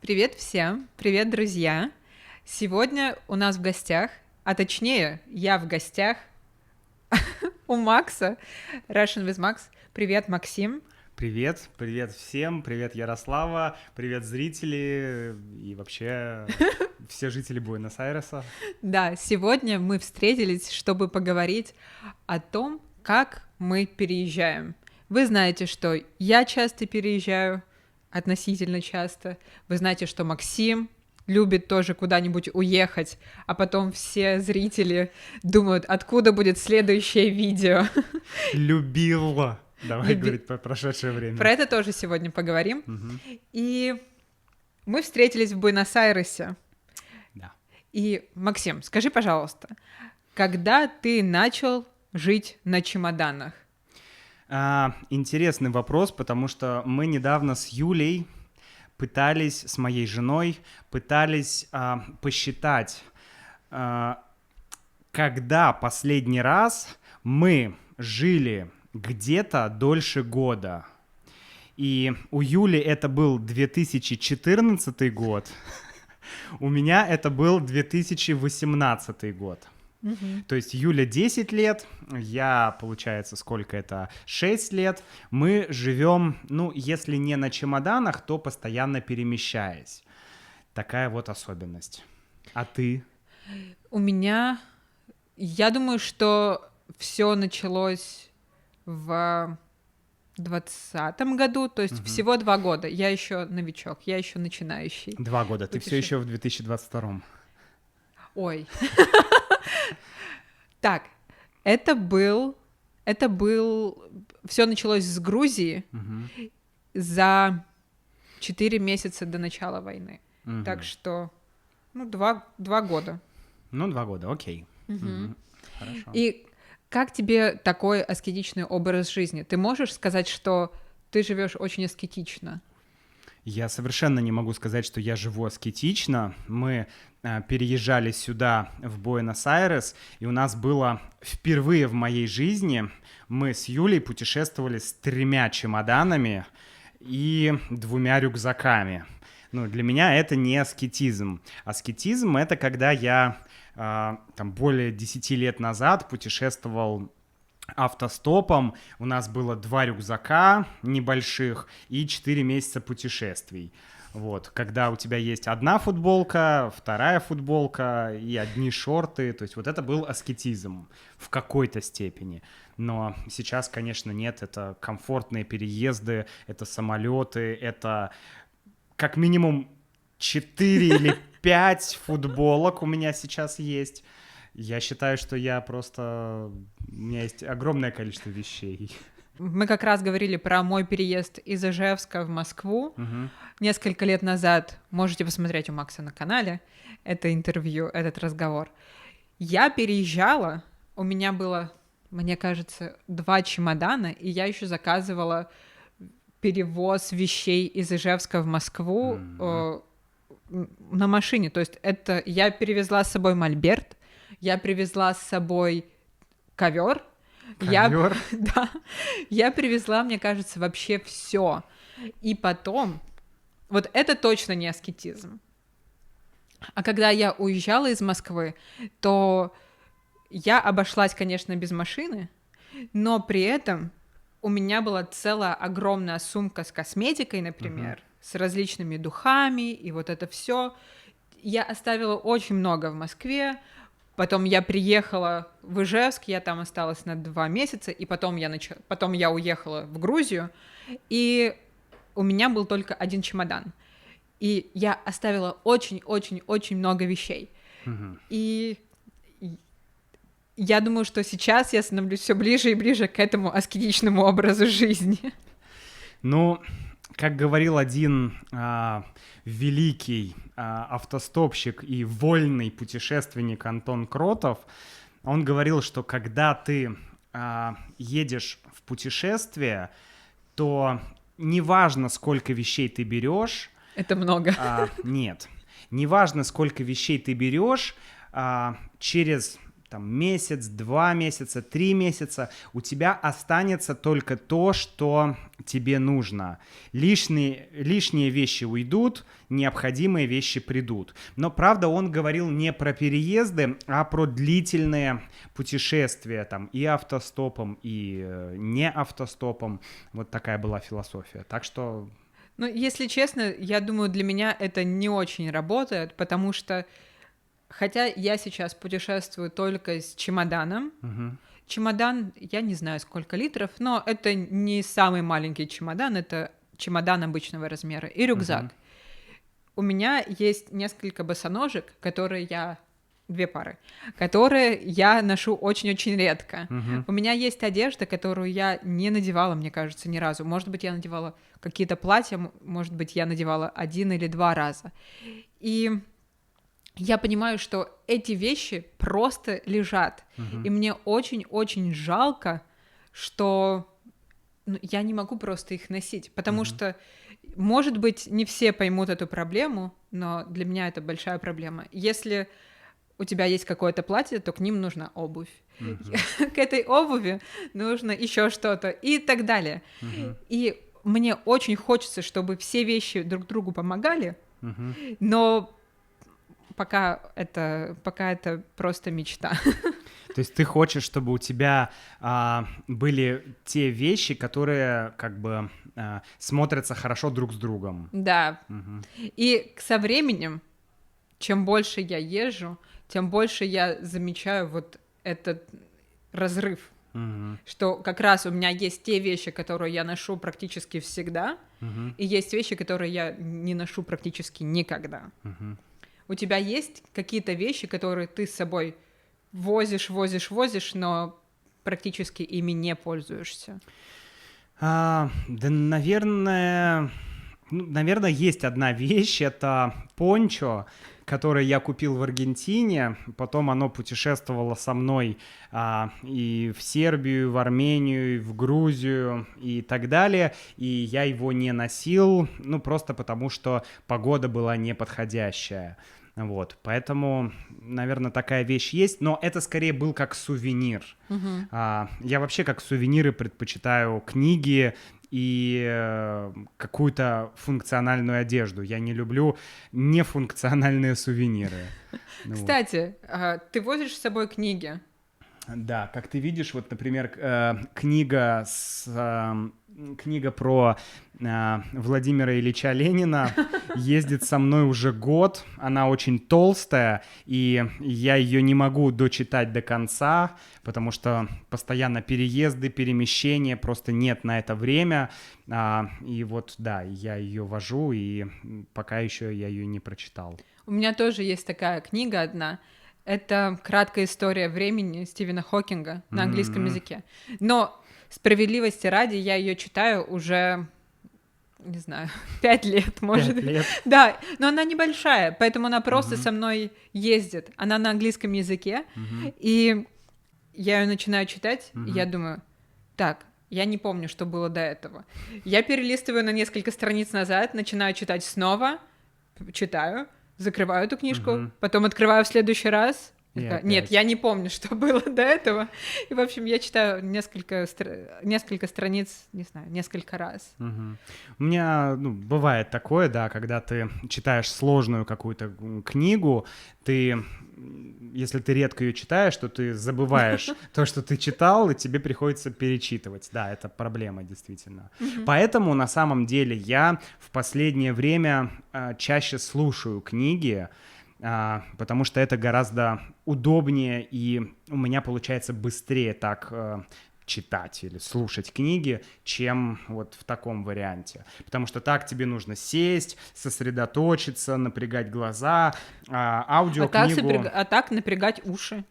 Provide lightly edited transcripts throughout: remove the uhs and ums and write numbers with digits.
Привет всем, привет, друзья! Сегодня у нас в гостях, а точнее, я в гостях у Макса, Russian with Max. Привет, Максим. Привет, привет всем, привет Ярослава, привет зрители и вообще все жители Буэнос-Айреса. Да, сегодня мы встретились, чтобы поговорить о том, как мы переезжаем. Вы знаете, что я часто переезжаю, относительно часто. Вы знаете, что Максим любит тоже куда-нибудь уехать, а потом все зрители думают, откуда будет следующее видео. Любила. Давай Люби- говорить про прошедшее время. Про это тоже сегодня поговорим. Мгм. И мы встретились в Буэнос-Айресе. Да. И, Максим, скажи, пожалуйста, когда ты начал жить на чемоданах? Интересный вопрос, потому что мы недавно с Юлей пытались, с моей женой, пытались посчитать, когда последний раз мы жили где-то дольше года. И у Юли это был 2014 год, у меня это был 2018 год. То есть Юля 10 лет, я, получается, сколько это, 6 лет. Мы живем, ну, если не на чемоданах, то постоянно перемещаясь. Такая вот особенность. А ты? У меня, я думаю, что все началось в 2020 году, то есть всего 2 года. Я еще новичок, я еще начинающий. 2 года. Ты все еще в 2022. Ой. Так, все началось с Грузии за 4 месяца до начала войны. Так что, ну, 2 года. Ну, 2 года, окей. Хорошо. И как тебе такой аскетичный образ жизни? Ты можешь сказать, что ты живешь очень аскетично? Я совершенно не могу сказать, что я живу аскетично. Мы переезжали сюда, в Буэнос-Айрес, и у нас было впервые в моей жизни, мы с Юлей путешествовали с 3 чемоданами и 2 рюкзаками. Ну, для меня это не аскетизм. Аскетизм — это когда я там более 10 лет назад путешествовал автостопом. У нас было 2 рюкзака небольших и 4 месяца путешествий. Вот, когда у тебя есть одна футболка, вторая футболка и одни шорты, то есть вот это был аскетизм в какой-то степени. Но сейчас, конечно, нет, это комфортные переезды, это самолеты, это как минимум 4 или 5 футболок у меня сейчас есть. Я считаю, что я просто... У меня есть огромное количество вещей. Мы как раз говорили про мой переезд из Ижевска в Москву несколько лет назад. Можете посмотреть у Макса на канале это интервью, этот разговор. Я переезжала, у меня было, мне кажется, 2 чемодана, и я еще заказывала перевоз вещей из Ижевска в Москву на машине. То есть это я перевезла с собой мольберт, я привезла с собой ковер. Ковер? Я привезла, мне кажется, вообще все. И потом, вот это точно не аскетизм. А когда я уезжала из Москвы, то я обошлась, конечно, без машины, но при этом у меня была целая огромная сумка с косметикой, например, с различными духами, и вот это все. Я оставила очень много в Москве. Потом я приехала в Ижевск, я там осталась на 2 месяца, и потом я уехала в Грузию, и у меня был только 1 чемодан. И я оставила очень-очень-очень много вещей. И я думаю, что сейчас я становлюсь все ближе и ближе к этому аскетичному образу жизни. Ну, как говорил один великий автостопщик и вольный путешественник Антон Кротов, он говорил, что когда ты едешь в путешествие, то неважно, сколько вещей ты берешь. Это много. Нет. Неважно, сколько вещей ты берешь, через там месяц, 2 месяца, 3 месяца, у тебя останется только то, что тебе нужно. Лишние вещи уйдут, необходимые вещи придут. Но, правда, он говорил не про переезды, а про длительные путешествия, там, и автостопом, и не автостопом. Вот такая была философия. Так что... Ну, если честно, я думаю, для меня это не очень работает, потому что, хотя я сейчас путешествую только с чемоданом, чемодан, я не знаю, сколько литров, но это не самый маленький чемодан, это чемодан обычного размера, и рюкзак. У меня есть несколько босоножек, которые я... 2 пары, которые я ношу очень-очень редко. У меня есть одежда, которую я не надевала, мне кажется, ни разу. Может быть, я надевала какие-то платья, может быть, я надевала 1 или 2 раза. И я понимаю, что эти вещи просто лежат. И мне очень-очень жалко, что я не могу просто их носить, потому что, может быть, не все поймут эту проблему, но для меня это большая проблема. Если у тебя есть какое-то платье, то к ним нужна обувь. К этой обуви нужно еще что-то и так далее. И мне очень хочется, чтобы все вещи друг другу помогали, но пока это просто мечта. То есть ты хочешь, чтобы у тебя были те вещи, которые как бы смотрятся хорошо друг с другом. Да. И со временем, чем больше я езжу, тем больше я замечаю вот этот разрыв, что как раз у меня есть те вещи, которые я ношу практически всегда, и есть вещи, которые я не ношу практически никогда. У тебя есть какие-то вещи, которые ты с собой возишь, но практически ими не пользуешься? Да, наверное, есть одна вещь, это пончо, которое я купил в Аргентине, потом оно путешествовало со мной и в Сербию, и в Армению, и в Грузию и так далее, и я его не носил, просто потому что погода была неподходящая. Вот, поэтому, наверное, такая вещь есть, но это скорее был как сувенир. Я вообще как сувениры предпочитаю книги и какую-то функциональную одежду. Я не люблю нефункциональные сувениры. Кстати, ты возишь с собой книги? Да, как ты видишь, вот, например, книга про Владимира Ильича Ленина ездит со мной уже год, она очень толстая, и я ее не могу дочитать до конца, потому что постоянно переезды, перемещения, просто нет на это время, и вот, да, я ее вожу, и пока еще я ее не прочитал. У меня тоже есть такая книга одна. Это «Краткая история времени» Стивена Хокинга на английском языке. Но справедливости ради, я ее читаю уже, не знаю, 5 лет, может. 5 лет? Да, но она небольшая, поэтому она просто со мной ездит. Она на английском языке, и я ее начинаю читать, и я думаю, так, я не помню, что было до этого. Я перелистываю на несколько страниц назад, начинаю читать снова, читаю, закрываю эту книжку, потом открываю в следующий раз. Нет, я не помню, что было до этого. И, в общем, я читаю несколько страниц, не знаю, несколько раз. У меня бывает такое, да, когда ты читаешь сложную какую-то книгу, если ты редко ее читаешь, то ты забываешь то, что ты читал, и тебе приходится перечитывать. Да, это проблема, действительно. Поэтому, на самом деле, я в последнее время чаще слушаю книги, потому что это гораздо удобнее, и у меня получается быстрее так читать или слушать книги, чем вот в таком варианте. Потому что так тебе нужно сесть, сосредоточиться, напрягать глаза, аудиокнигу... А так напрягать уши.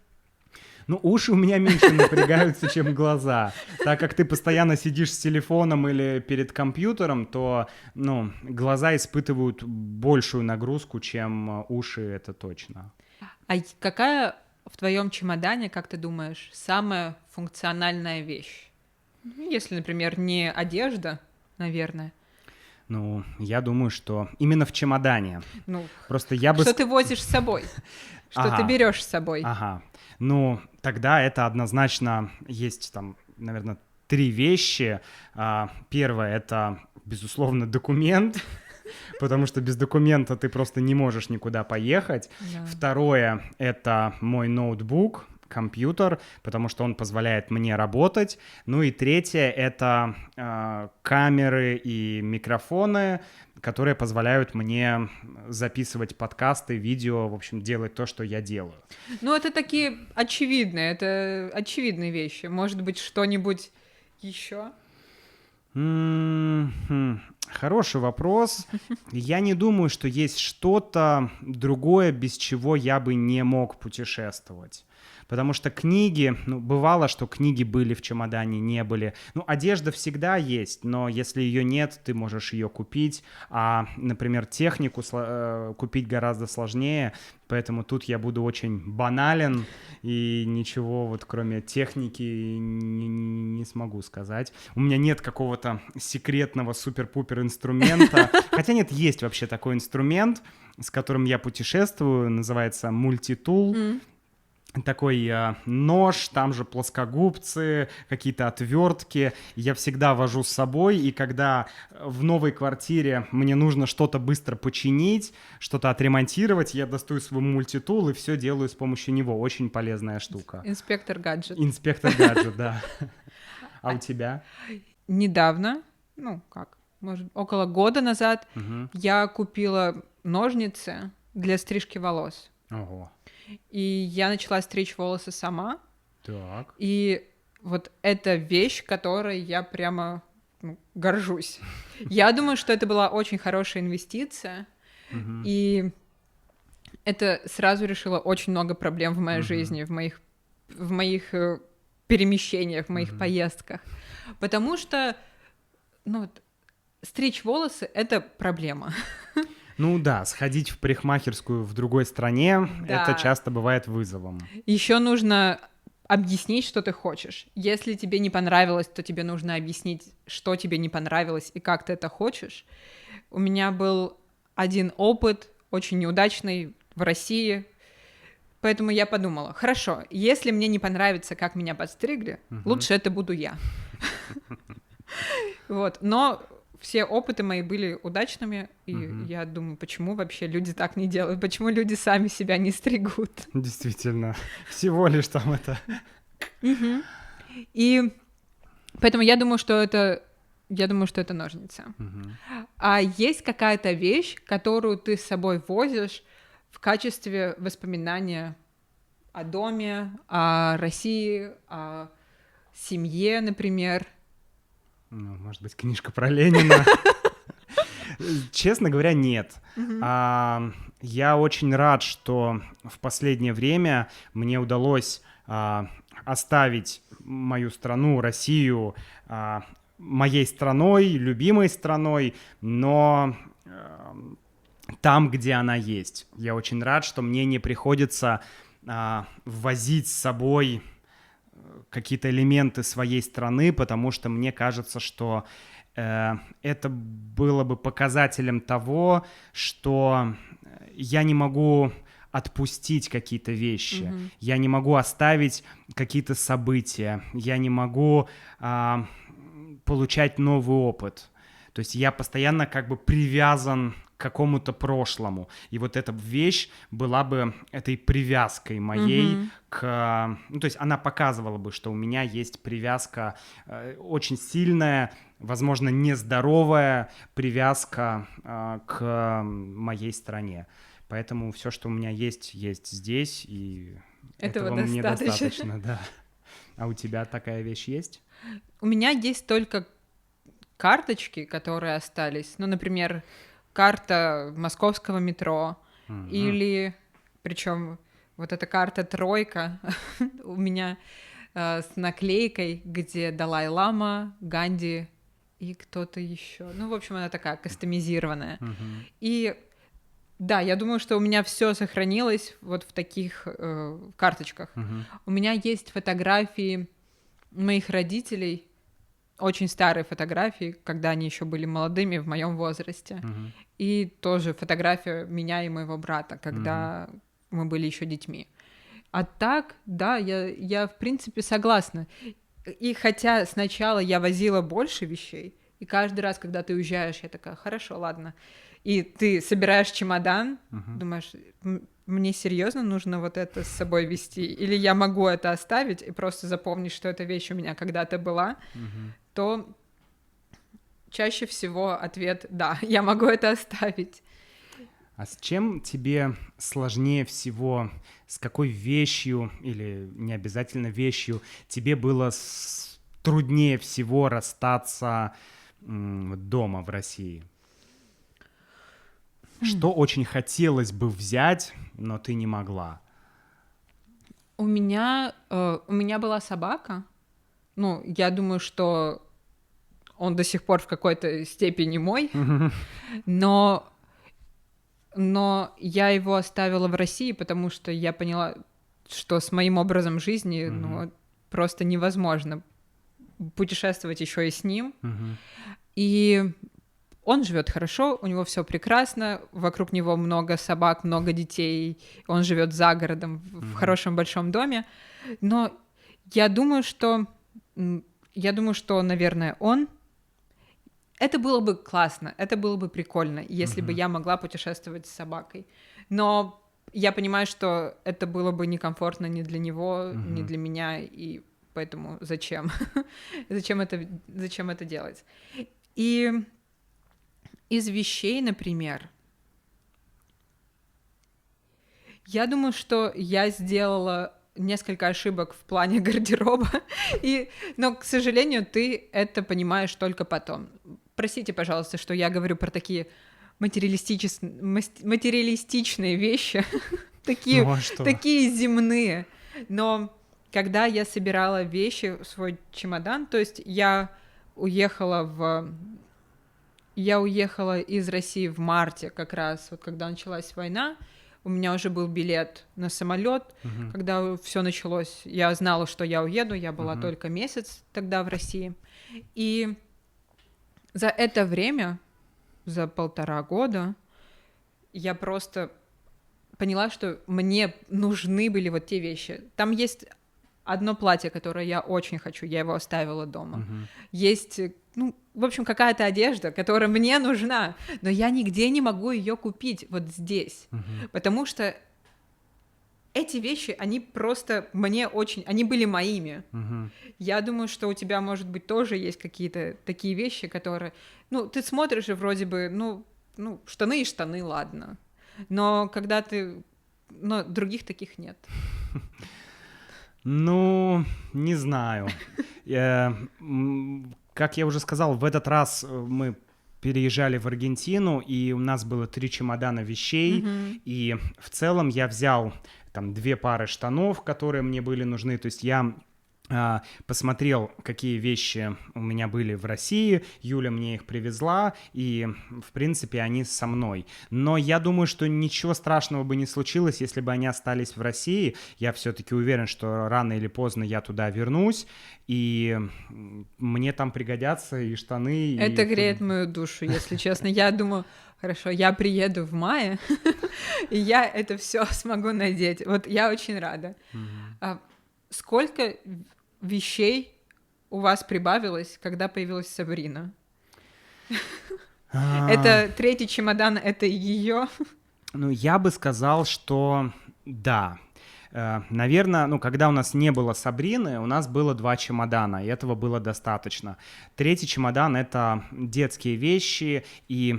Уши у меня меньше напрягаются, чем глаза. Так как ты постоянно сидишь с телефоном или перед компьютером, то, глаза испытывают большую нагрузку, чем уши, это точно. А какая в твоем чемодане, как ты думаешь, самая функциональная вещь? Если, например, не одежда, наверное. Я думаю, что именно в чемодане. Что ты возишь с собой? что ты берешь с собой. Ага. Ну, тогда это однозначно есть там, наверное, 3 вещи. Первое — это, безусловно, документ, потому что без документа ты просто не можешь никуда поехать. Да. Второе — это мой ноутбук, компьютер, потому что он позволяет мне работать. Ну и третье — это камеры и микрофоны, которые позволяют мне записывать подкасты, видео, в общем, делать то, что я делаю. Ну, это такие очевидные вещи. Может быть, что-нибудь еще? Хороший вопрос. Я не думаю, что есть что-то другое, без чего я бы не мог путешествовать. Потому что книги, бывало, что книги были в чемодане, не были. Одежда всегда есть, но если ее нет, ты можешь ее купить. А, например, технику купить гораздо сложнее, поэтому тут я буду очень банален и ничего вот кроме техники не смогу сказать. У меня нет какого-то секретного супер-пупер инструмента. Хотя нет, есть вообще такой инструмент, с которым я путешествую, называется мультитул. Такой нож, там же плоскогубцы, какие-то отвертки. Я всегда вожу с собой, и когда в новой квартире мне нужно что-то быстро починить, что-то отремонтировать, я достаю свой мультитул и все делаю с помощью него. Очень полезная штука. Инспектор гаджет. Инспектор гаджет, да. А у тебя? Недавно, может, около года назад, я купила ножницы для стрижки волос. Ого. И я начала стричь волосы сама. Так. И вот эта вещь, которой я прямо горжусь. Я думаю, что это была очень хорошая инвестиция. И это сразу решило очень много проблем в моей жизни, в моих перемещениях, в моих поездках. Потому что, стричь волосы — это проблема. Да, сходить в парикмахерскую в другой стране, Да. это часто бывает вызовом. Еще нужно объяснить, что ты хочешь. Если тебе не понравилось, то тебе нужно объяснить, что тебе не понравилось и как ты это хочешь. У меня был один опыт, очень неудачный, в России. Поэтому я подумала, хорошо, если мне не понравится, как меня подстригли, лучше это буду я. Вот, но все опыты мои были удачными, и я думаю, почему вообще люди так не делают, почему люди сами себя не стригут. Действительно, всего лишь там это. И поэтому я думаю, что это ножницы. А есть какая-то вещь, которую ты с собой возишь в качестве воспоминания о доме, о России, о семье, например? Может быть, книжка про Ленина. Честно говоря, нет. Я очень рад, что в последнее время мне удалось оставить мою страну, Россию, моей страной, любимой страной, но там, где она есть. Я очень рад, что мне не приходится возить с собой какие-то элементы своей страны, потому что мне кажется, что это было бы показателем того, что я не могу отпустить какие-то вещи, я не могу оставить какие-то события, я не могу получать новый опыт. То есть я постоянно как бы привязан к какому-то прошлому. И вот эта вещь была бы этой привязкой моей к... то есть она показывала бы, что у меня есть привязка очень сильная, возможно, нездоровая привязка к моей стране. Поэтому все, что у меня есть здесь, и этого мне достаточно, да. А у тебя такая вещь есть? У меня есть только карточки, которые остались. Например, карта московского метро, или, причем вот эта карта тройка у меня с наклейкой, где Далай-лама, Ганди и кто-то еще. В общем, она такая кастомизированная. И да, я думаю, что у меня все сохранилось вот в таких карточках. У меня есть фотографии моих родителей, очень старые фотографии, когда они еще были молодыми в моем возрасте. И тоже фотография меня и моего брата, когда мы были еще детьми. А так, да, я в принципе согласна. И хотя сначала я возила больше вещей, и каждый раз, когда ты уезжаешь, я такая, хорошо, ладно. И ты собираешь чемодан, думаешь, мне серьезно нужно вот это с собой везти? Или я могу это оставить и просто запомнить, что эта вещь у меня когда-то была, то чаще всего ответ «да, я могу это оставить». А с чем тебе сложнее всего, с какой вещью, или не обязательно вещью, тебе было труднее всего расстаться дома в России? Что очень хотелось бы взять, но ты не могла? У меня была собака. Ну, я думаю, что он до сих пор в какой-то степени мой, но я его оставила в России, потому что я поняла, что с моим образом жизни ну, просто невозможно путешествовать еще и с ним. И он живет хорошо, у него все прекрасно, вокруг него много собак, много детей, он живет за городом в хорошем большом доме. Но я думаю, что, наверное, это было бы классно, это было бы прикольно, если бы я могла путешествовать с собакой. Но я понимаю, что это было бы некомфортно ни для него, ни для меня, и поэтому зачем? зачем это делать? И из вещей, например, я думаю, что я сделала несколько ошибок в плане гардероба, но, к сожалению, ты это понимаешь только потом. Простите, пожалуйста, что я говорю про такие материалистичные вещи, такие земные. Но когда я собирала вещи в свой чемодан, то есть я уехала из России в марте, как раз вот когда началась война. У меня уже был билет на самолет, когда все началось. Я знала, что я уеду, я была только месяц тогда в России. И за это время, за 1,5 года, я просто поняла, что мне нужны были вот те вещи. Там есть одно платье, которое я очень хочу, я его оставила дома. Есть, в общем, какая-то одежда, которая мне нужна, но я нигде не могу ее купить вот здесь, потому что эти вещи, они просто они были моими. Я думаю, что у тебя, может быть, тоже есть какие-то такие вещи, которые, ты смотришь и вроде бы, штаны и штаны, ладно, но когда других таких нет. Не знаю. Как я уже сказал, в этот раз мы переезжали в Аргентину, и у нас было 3 чемодана вещей, и в целом я взял там 2 пары штанов, которые мне были нужны, то есть я посмотрел, какие вещи у меня были в России, Юля мне их привезла, и, в принципе, они со мной. Но я думаю, что ничего страшного бы не случилось, если бы они остались в России. Я все-таки уверен, что рано или поздно я туда вернусь, и мне там пригодятся и штаны. Это греет мою душу, если честно. Я думаю, хорошо, я приеду в мае, и я это все смогу надеть. Вот я очень рада. Сколько вещей у вас прибавилось, когда появилась Сабрина? Это 3-й чемодан, это ее? Я бы сказал, что да. Наверное, когда у нас не было Сабрины, у нас было 2 чемодана, и этого было достаточно. 3-й чемодан — это детские вещи, и,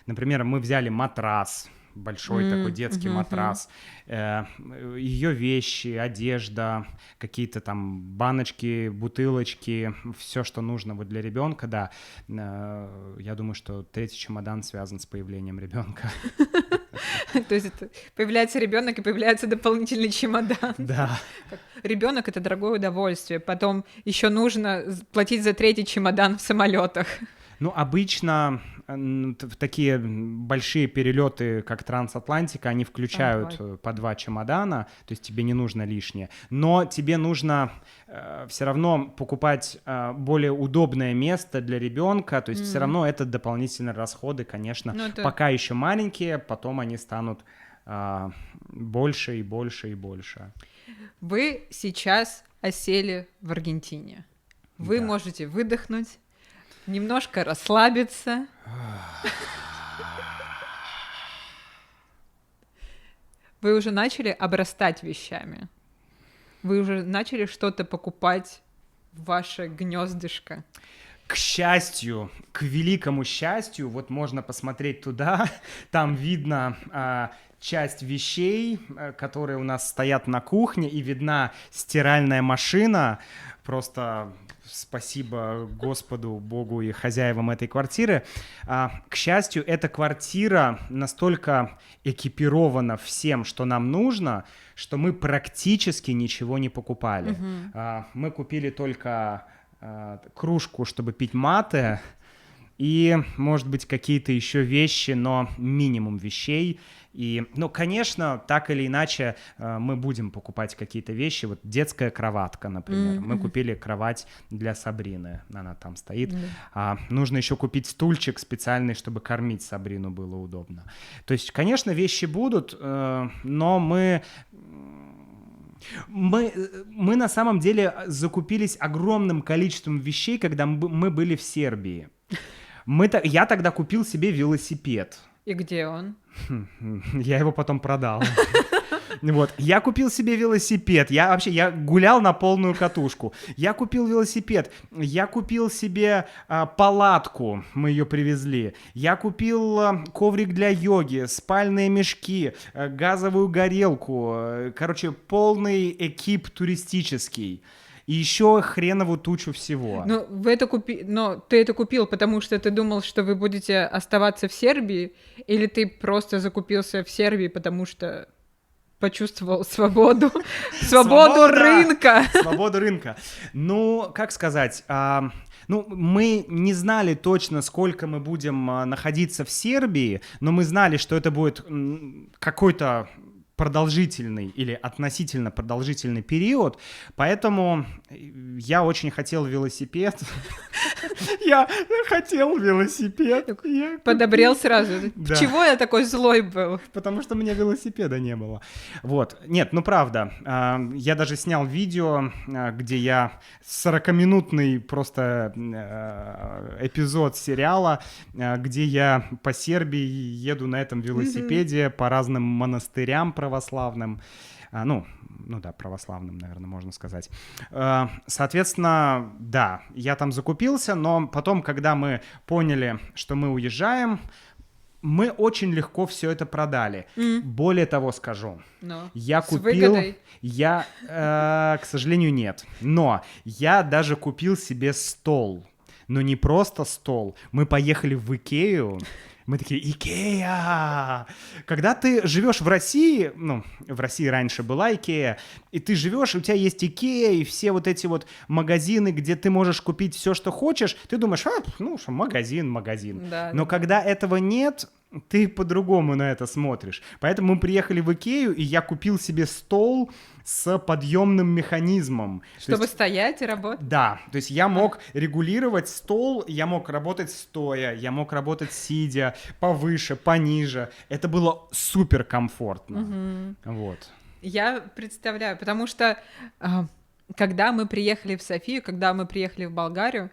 например, мы взяли матрас, большой такой детский матрас, ее вещи, одежда, какие-то там баночки, бутылочки, все, что нужно вот для ребенка, да. Я думаю, что 3-й чемодан связан с появлением ребенка. То есть появляется ребенок и появляется дополнительный чемодан. Да. Ребенок — это дорогое удовольствие. Потом еще нужно платить за 3-й чемодан в самолетах. Обычно в такие большие перелеты, как Трансатлантика, они включают по 2 чемодана, то есть тебе не нужно лишнее. Но тебе нужно все равно покупать более удобное место для ребенка, то есть все равно это дополнительные расходы, конечно. Пока еще маленькие, потом они станут больше и больше и больше. Вы сейчас осели в Аргентине. Вы Да. можете выдохнуть, немножко расслабиться. Вы уже начали обрастать вещами. Вы уже начали что-то покупать в ваше гнездышко. К счастью, к великому счастью, вот можно посмотреть туда, там видно часть вещей, которые у нас стоят на кухне, и видна стиральная машина. Просто спасибо Господу, Богу и хозяевам этой квартиры. К счастью, эта квартира настолько экипирована всем, что нам нужно, что мы практически ничего не покупали. Мы купили только кружку, чтобы пить мате, и, может быть, какие-то еще вещи, но минимум вещей. И, ну, конечно, так или иначе мы будем покупать какие-то вещи. Вот детская кроватка, например. Мы купили кровать для Сабрины, она там стоит. Нужно еще купить стульчик специальный, чтобы кормить Сабрину было удобно. То есть, конечно, вещи будут, но мы на самом деле закупились огромным количеством вещей, когда мы были в Сербии. Я тогда купил себе велосипед. И где он? Я его потом продал. Вот. Я купил себе велосипед. Я гулял на полную катушку. Я купил велосипед. Я купил себе палатку. Мы ее привезли. Я купил коврик для йоги, спальные мешки, газовую горелку. Короче, полный экип туристический. И еще хреновую тучу всего. Но ты это купил, потому что ты думал, что вы будете оставаться в Сербии, или ты просто закупился в Сербии, потому что почувствовал свободу рынка? Свободу рынка. Ну, как сказать, мы не знали точно, сколько мы будем находиться в Сербии, но мы знали, что это будет какой-то продолжительный или относительно продолжительный период, поэтому я очень хотел велосипед. Я хотел велосипед. Подобрел сразу. Да. Чего я такой злой был? Потому что у меня велосипеда не было. Вот. Нет, ну правда. Я даже снял видео, где я 40-минутный просто эпизод сериала, где я по Сербии еду на этом велосипеде по разным монастырям православным. Ну да, православным, наверное, можно сказать. Соответственно, да, я там закупился, но потом, когда мы поняли, что мы уезжаем, мы очень легко все это продали. Более того скажу, я купил... к сожалению, нет. Но я даже купил себе стол. Но не просто стол. Мы поехали в Икею. Мы такие, Икея! Когда ты живешь в России, в России раньше была Икея, и ты живешь, у тебя есть Икея, и все вот эти вот магазины, где ты можешь купить все, что хочешь, ты думаешь, магазин. Да, но когда этого нет, ты по-другому на это смотришь. Поэтому мы приехали в Икею, и я купил себе стол с подъемным механизмом. Чтобы стоять и работать? Да, то есть я мог регулировать стол, я мог работать стоя, я мог работать сидя, повыше, пониже. Это было супер комфортно. Вот. Я представляю, потому что когда мы приехали в Софию, когда мы приехали в Болгарию,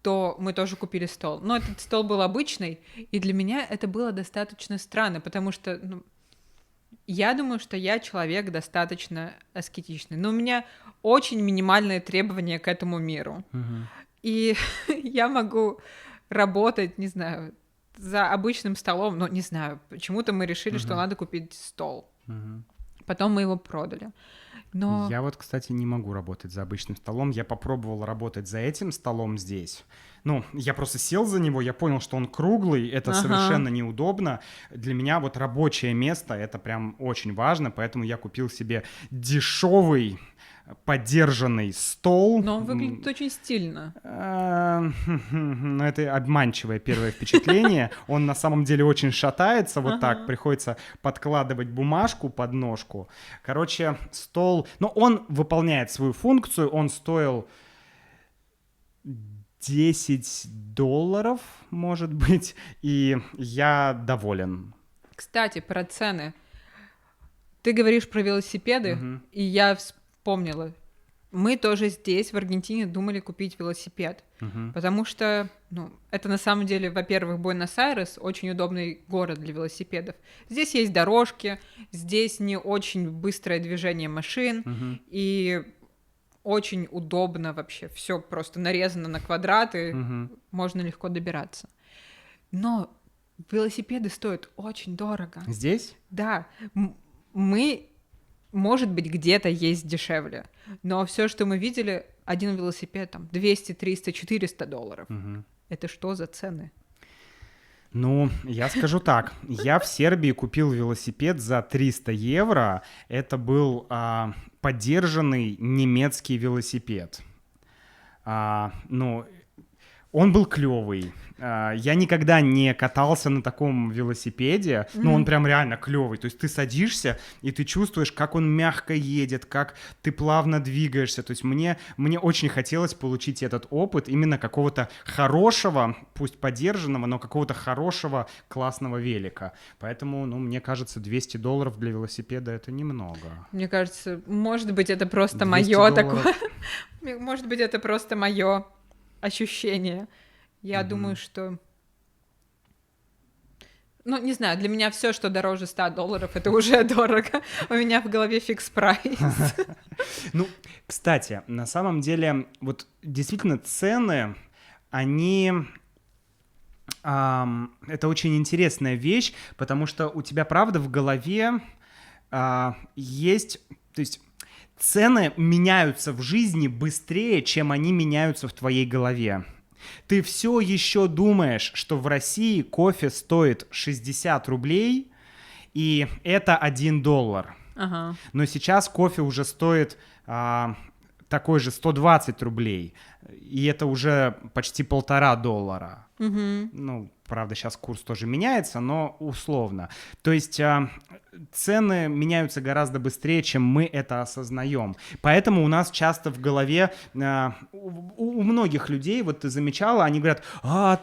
то мы тоже купили стол. Но этот стол был обычный, и для меня это было достаточно странно, потому что я думаю, что я человек достаточно аскетичный, но у меня очень минимальные требования к этому миру. И я могу работать, не знаю, за обычным столом, но не знаю, почему-то мы решили, что надо купить стол. Потом мы его продали. Но... Я вот, кстати, не могу работать за обычным столом. Я попробовал работать за этим столом здесь. Я просто сел за него, я понял, что он круглый, это совершенно неудобно. Для меня вот рабочее место, это прям очень важно, поэтому я купил себе дешевый подержанный стол. Но он выглядит очень стильно. Ну, это обманчивое первое впечатление. Он на самом деле очень шатается вот так. Приходится подкладывать бумажку под ножку. Короче, стол... Но он выполняет свою функцию. Он стоил $10, может быть. И я доволен. Кстати, про цены. Ты говоришь про велосипеды, Мгм. и я вспомнила. Мы тоже здесь, в Аргентине, думали купить велосипед, Мгм. потому что, ну, это на самом деле, во-первых, Буэнос-Айрес очень удобный город для велосипедов. Здесь есть дорожки, здесь не очень быстрое движение машин, Мгм. и очень удобно вообще. Все просто нарезано на квадраты, Мгм. можно легко добираться. Но велосипеды стоят очень дорого. Здесь? Да, мы, может быть, где-то есть дешевле, но все, что мы видели, один велосипед там 200, 300, 400 долларов. Мгм. Это что за цены? Ну, я скажу так. Я в Сербии купил велосипед за 300 евро. Это был подержанный немецкий велосипед. Ну, он был клевый. Я никогда не катался на таком велосипеде, но он прям реально клевый. То есть ты садишься, и ты чувствуешь, как он мягко едет, как ты плавно двигаешься. То есть мне очень хотелось получить этот опыт именно какого-то хорошего, пусть подержанного, но какого-то хорошего, классного велика. Поэтому, ну, мне кажется, 200 долларов для велосипеда — это немного. Мне кажется, может быть, это просто 200 мое долларов. такое. Может быть, это просто мое ощущение. Я думаю, что... Ну, не знаю, для меня все, что дороже 100 долларов, это уже дорого. У меня в голове фикс-прайс. Ну, кстати, на самом деле, вот действительно цены, они... это очень интересная вещь, потому что у тебя, правда, в голове есть... То есть цены меняются в жизни быстрее, чем они меняются в твоей голове. Ты все еще думаешь, что в России кофе стоит 60 рублей, и это 1 доллар. Ага. Но сейчас кофе уже стоит такой же 120 рублей, и это уже почти 1,5 доллара. Угу. Ну, правда, сейчас курс тоже меняется, но условно. То есть цены меняются гораздо быстрее, чем мы это осознаем. Поэтому у нас часто в голове, у многих людей, вот ты замечала, они говорят: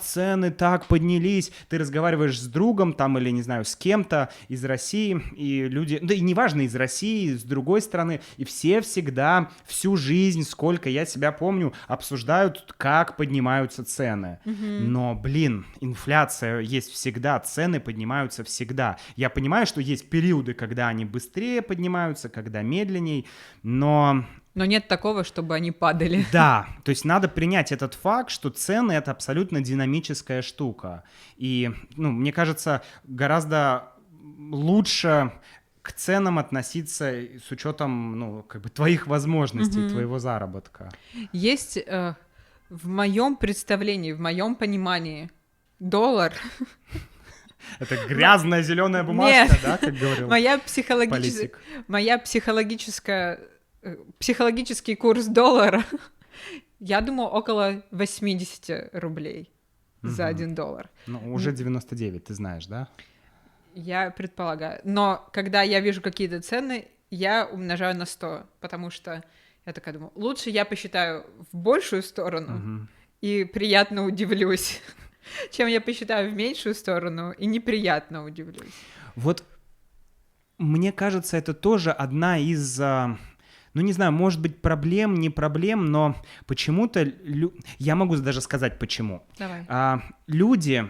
цены так поднялись. Ты разговариваешь с другом там или, не знаю, с кем-то из России, и люди, да и неважно, из России, с другой стороны, и все всегда, всю жизнь, сколько я себя помню, обсуждают, как поднимаются цены. Но, блин, инфляция есть всегда, цены поднимаются всегда. Я понимаю, что есть периоды, когда они быстрее поднимаются, когда медленней, но... Но нет такого, чтобы они падали. Да, то есть надо принять этот факт, что цены — это абсолютно динамическая штука. И, ну, мне кажется, гораздо лучше к ценам относиться с учетом, ну, как бы твоих возможностей, твоего заработка. Есть в моем представлении, в моем понимании доллар... Это грязная зеленая бумажка, Нет. да, как говорил Моя политик. психологический курс доллара, я думаю, около 80 рублей за 1 доллар. Ну, уже 99, ты знаешь, да? Я предполагаю. Но когда я вижу какие-то цены, я умножаю на 100, потому что я такая думаю, лучше я посчитаю в большую сторону и приятно удивлюсь, чем я посчитаю в меньшую сторону и неприятно удивлюсь. Вот мне кажется, это тоже одна из, ну не знаю, может быть, проблем, не проблем, но почему-то, я могу даже сказать почему. Давай. Люди,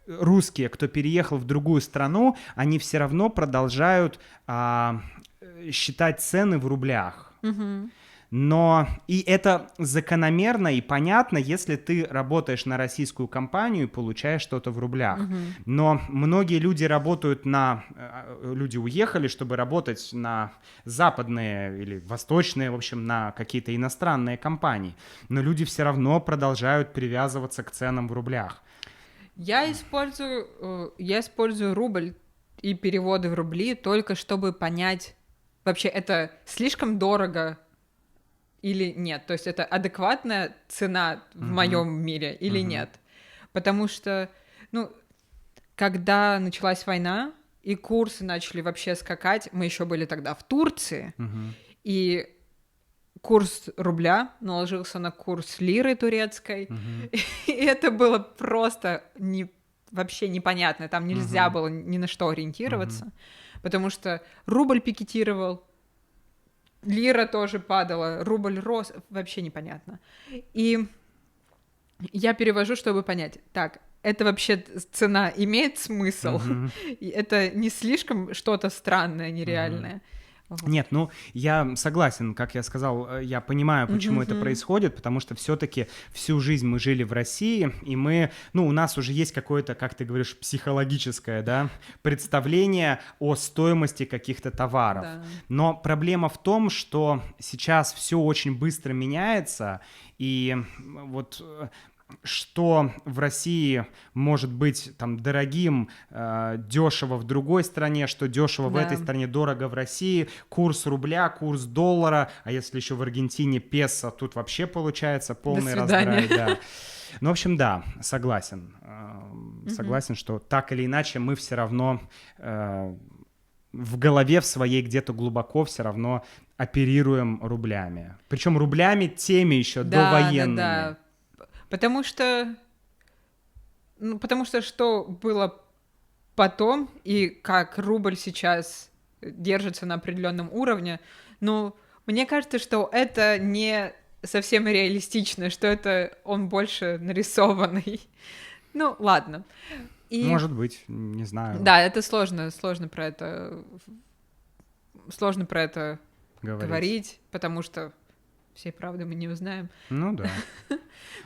русские, кто переехал в другую страну, они все равно продолжают считать цены в рублях. Но и это закономерно и понятно, если ты работаешь на российскую компанию и получаешь что-то в рублях. Но многие люди люди уехали, чтобы работать на западные или восточные, в общем, на какие-то иностранные компании. Но люди все равно продолжают привязываться к ценам в рублях. Я использую рубль и переводы в рубли только чтобы понять, вообще это слишком дорого или нет, то есть это адекватная цена в моем мире или нет. Потому что, ну, когда началась война и курсы начали вообще скакать, мы еще были тогда в Турции, и курс рубля наложился на курс лиры турецкой, и это было просто вообще непонятное, там нельзя было ни на что ориентироваться, потому что рубль пикетировал, лира тоже падала, рубль рос, вообще непонятно. И я перевожу, чтобы понять, так, это вообще цена имеет смысл? И это не слишком что-то странное, нереальное? Нет, ну, я согласен, как я сказал, я понимаю, почему это происходит, потому что все-таки всю жизнь мы жили в России, и мы, ну, у нас уже есть какое-то, как ты говоришь, психологическое, да, представление о стоимости каких-то товаров. Да. Но проблема в том, что сейчас все очень быстро меняется, и вот что в России может быть там дорогим, дешево в другой стране, что дешево в этой стране, дорого в России, курс рубля, курс доллара, а если еще в Аргентине песо, тут вообще получается полный раздрай. Да. Ну, в общем, да, согласен. Согласен, что так или иначе мы все равно в голове в своей где-то глубоко все равно оперируем рублями. Причем рублями теми еще довоенными. Да. Потому что что было потом и как рубль сейчас держится на определенном уровне, ну, мне кажется, что это не совсем реалистично, что это он больше нарисованный. Ну, ладно. И... Может быть, не знаю. Да, это сложно про это говорить, потому что всей правды мы не узнаем. Ну да.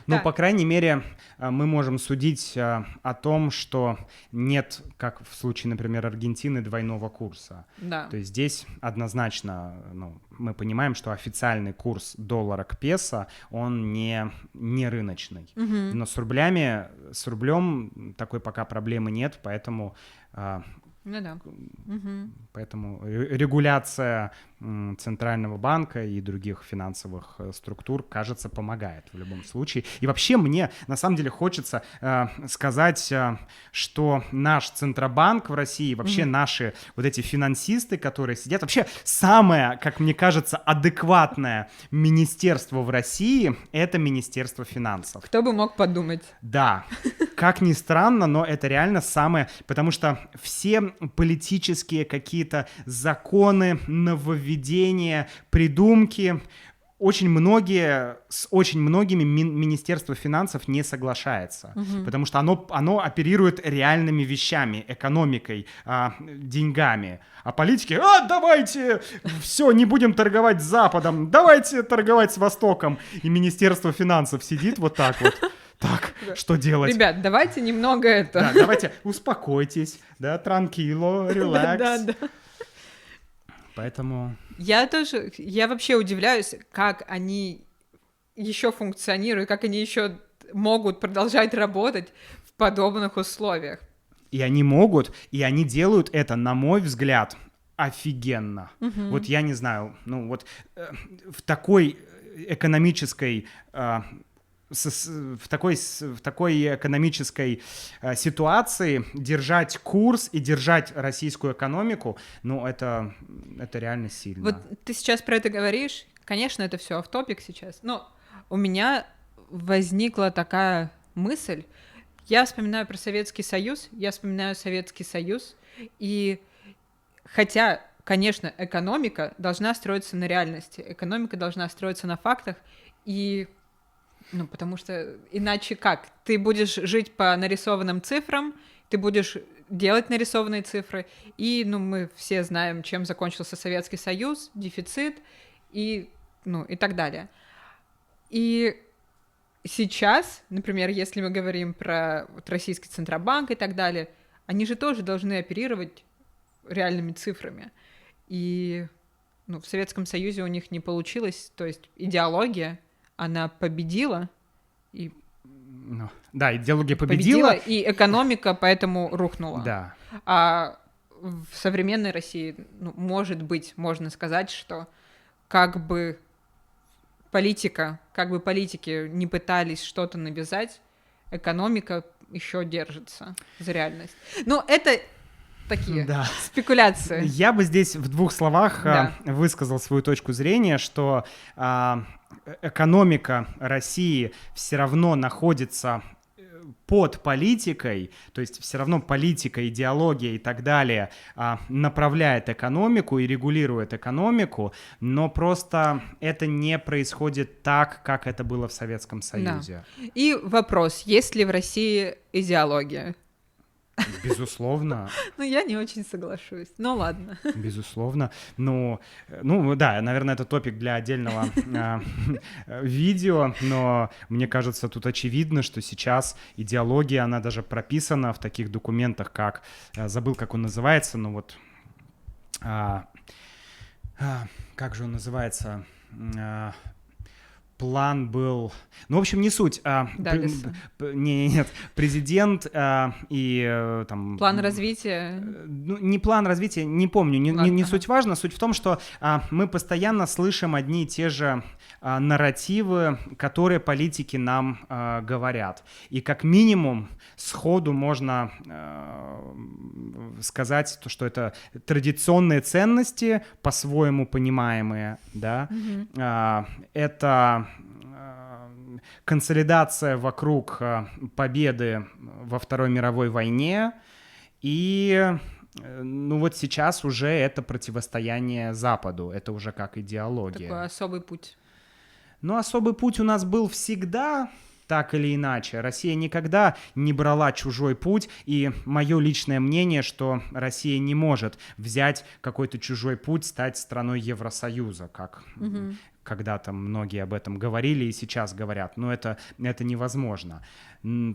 Ну, по крайней мере, мы можем судить о том, что нет, как в случае, например, Аргентины, двойного курса. Да. То есть здесь однозначно, ну, мы понимаем, что официальный курс доллара к песо, он не рыночный. Но с рублем такой пока проблемы нет, поэтому... Ну да. Поэтому регуляция Центрального банка и других финансовых структур, кажется, помогает в любом случае. И вообще мне, на самом деле, хочется сказать, что наш Центробанк в России, вообще наши вот эти финансисты, которые сидят, вообще самое, как мне кажется, адекватное министерство в России — это Министерство финансов. Кто бы мог подумать? Да. Как ни странно, но это реально самое... Потому что все политические какие-то законы, нововведения, придумки, с очень многими Министерство финансов не соглашается. Потому что оно оперирует реальными вещами, экономикой, деньгами. А политики: давайте, все, не будем торговать с Западом, давайте торговать с Востоком. И Министерство финансов сидит вот так вот. Так, что делать? Ребят, давайте немного это... Да, давайте, успокойтесь, да, транкило, релакс. Да. Поэтому... Я вообще удивляюсь, как они еще функционируют, как они еще могут продолжать работать в подобных условиях. И они могут, и они делают это, на мой взгляд, офигенно. Вот я не знаю, ну вот в такой экономической... в такой экономической ситуации держать курс и держать российскую экономику, ну, это реально сильно. Вот ты сейчас про это говоришь, конечно, это все офф-топик сейчас, но у меня возникла такая мысль, я вспоминаю про Советский Союз, и хотя, конечно, экономика должна строиться на реальности, экономика должна строиться на фактах, и ну, потому что иначе как? Ты будешь жить по нарисованным цифрам, ты будешь делать нарисованные цифры, и, ну, мы все знаем, чем закончился Советский Союз, дефицит, и, ну, и так далее. И сейчас, например, если мы говорим про вот, Российский Центробанк и так далее, они же тоже должны оперировать реальными цифрами. И, ну, в Советском Союзе у них не получилось, то есть идеология, она победила, и... Ну, да, идеология победила. И экономика поэтому рухнула. Да. А в современной России, ну, может быть, можно сказать, что как бы политики не пытались что-то навязать, экономика еще держится за реальность. Но это... такие спекуляции. Я бы здесь в двух словах высказал свою точку зрения, что экономика России все равно находится под политикой, то есть все равно политика, идеология и так далее направляет экономику и регулирует экономику, но просто это не происходит так, как это было в Советском Союзе. Да. И вопрос, есть ли в России идеология? Безусловно. Ну, я не очень соглашусь. Ну, ладно. Безусловно. Ну, да, наверное, это топик для отдельного видео, но мне кажется, тут очевидно, что сейчас идеология, она даже прописана в таких документах, как, забыл, как он называется, но вот, как же он называется, план был... Ну, в общем, не суть. Нет, президент и там... План развития? Ну, не план развития, не помню, не суть важно. Суть в том, что мы постоянно слышим одни и те же нарративы, которые политики нам говорят. И как минимум сходу можно сказать, что это традиционные ценности, по-своему понимаемые, да, это консолидация вокруг победы во Второй мировой войне, и ну вот сейчас уже это противостояние Западу, это уже как идеология. Такой особый путь. Ну, особый путь у нас был всегда, так или иначе. Россия никогда не брала чужой путь, и мое личное мнение, что Россия не может взять какой-то чужой путь, стать страной Евросоюза, как когда-то многие об этом говорили и сейчас говорят, но это невозможно.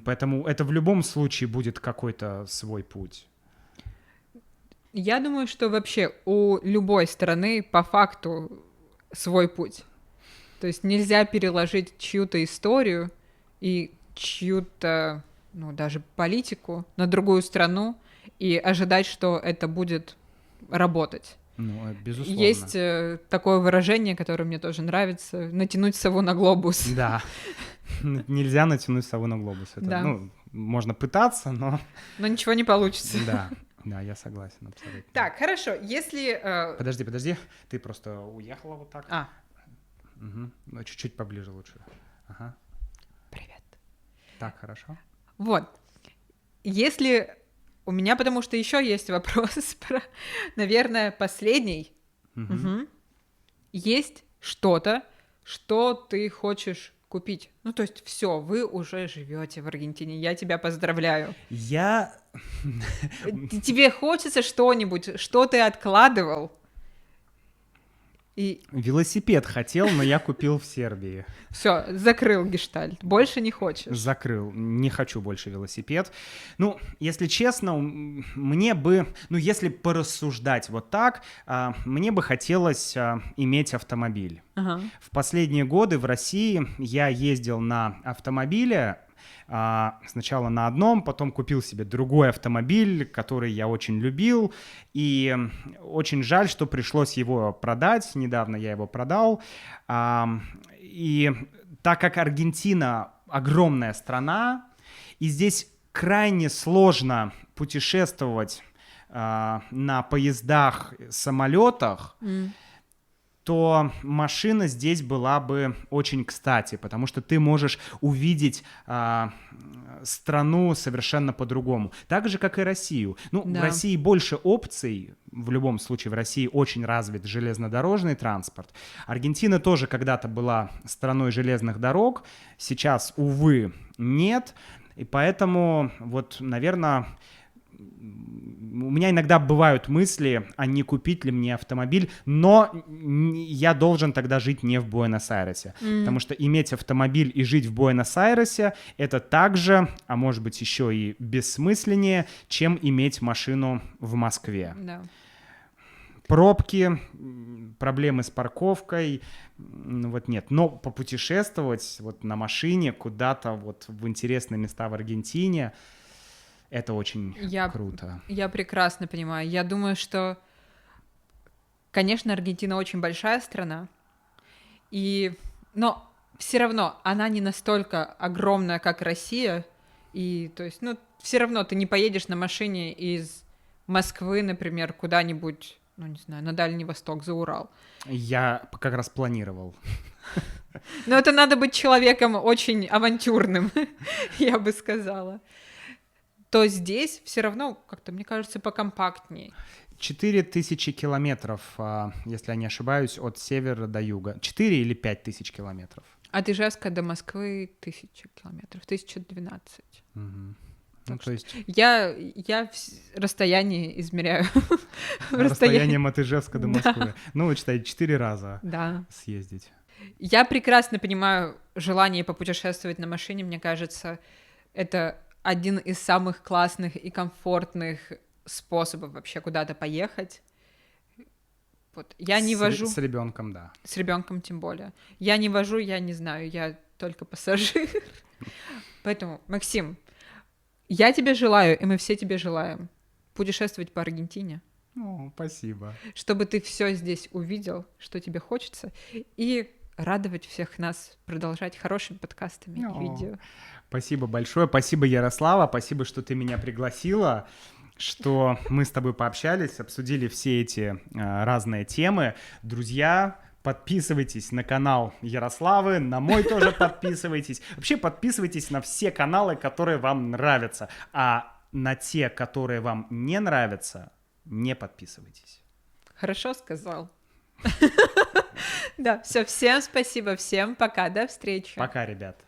Поэтому это в любом случае будет какой-то свой путь. Я думаю, что вообще у любой страны по факту свой путь. То есть нельзя переложить чью-то историю и чью-то, ну, даже политику на другую страну и ожидать, что это будет работать. Ну, безусловно. Есть такое выражение, которое мне тоже нравится, натянуть сову на глобус. Да, нельзя натянуть сову на глобус. Это, да. Ну, можно пытаться, но... Но ничего не получится. Да, я согласен абсолютно. Так, хорошо, если... Подожди, ты просто уехала вот так. Угу. Ну, чуть-чуть поближе лучше. Ага. Привет. Так, хорошо. Вот. Если... У меня потому что еще есть вопрос про, наверное, последний. Угу. Есть что-то, что ты хочешь купить? Ну, то есть все, вы уже живете в Аргентине. Я тебя поздравляю. Тебе хочется что-нибудь, что ты откладывал? Велосипед хотел, но я купил в Сербии. Все, закрыл гештальт. Больше не хочешь? Закрыл. Не хочу больше велосипед. Ну, если честно, мне бы... Ну, если порассуждать вот так, мне бы хотелось иметь автомобиль. Ага. В последние годы в России я ездил на автомобиле, сначала на одном, потом купил себе другой автомобиль, который я очень любил, и очень жаль, что пришлось его продать. Недавно я его продал. И так как Аргентина огромная страна, и здесь крайне сложно путешествовать на поездах, самолетах, то машина здесь была бы очень кстати, потому что ты можешь увидеть страну совершенно по-другому. Так же, как и Россию. Ну, да. В России больше опций, в любом случае в России очень развит железнодорожный транспорт. Аргентина тоже когда-то была страной железных дорог, сейчас, увы, нет, и поэтому вот, наверное... У меня иногда бывают мысли, а не купить ли мне автомобиль, но я должен тогда жить не в Буэнос-Айресе, потому что иметь автомобиль и жить в Буэнос-Айресе — это так же, а может быть еще и бессмысленнее, чем иметь машину в Москве. Да. Пробки, проблемы с парковкой, вот нет. Но попутешествовать вот на машине куда-то вот в интересные места в Аргентине — это очень круто. Я прекрасно понимаю. Я думаю, что, конечно, Аргентина очень большая страна, но все равно она не настолько огромная, как Россия. И, то есть, ну, все равно ты не поедешь на машине из Москвы, например, куда-нибудь ну, не знаю, на Дальний Восток, за Урал. Я как раз планировал. Но это надо быть человеком очень авантюрным, я бы сказала. То здесь все равно, как-то, мне кажется, покомпактнее. 4000 километров, если я не ошибаюсь, от севера до юга. 4 или 5000 километров. От Ижевска до Москвы 1000 километров, 1012. Угу. Ну, то есть... Я расстояние измеряю. Расстоянием от Ижевска до Москвы. Ну, вы считаете, 4 раза съездить. Я прекрасно понимаю желание попутешествовать на машине. Мне кажется, это один из самых классных и комфортных способов вообще куда-то поехать. Вот. Я не вожу. С ребенком, да. С ребенком тем более. Я не вожу, я не знаю, я только пассажир. Поэтому, Максим, я тебе желаю, и мы все тебе желаем путешествовать по Аргентине. О, спасибо. Чтобы ты все здесь увидел, что тебе хочется, и радовать всех нас, продолжать хорошими подкастами и видео. Спасибо большое. Спасибо, Ярослава. Спасибо, что ты меня пригласила, что мы с тобой пообщались, обсудили все эти разные темы. Друзья, подписывайтесь на канал Ярославы, на мой тоже подписывайтесь. Вообще подписывайтесь на все каналы, которые вам нравятся. А на те, которые вам не нравятся, не подписывайтесь. Хорошо сказал. Да, все, всем спасибо, всем пока, до встречи. Пока, ребят.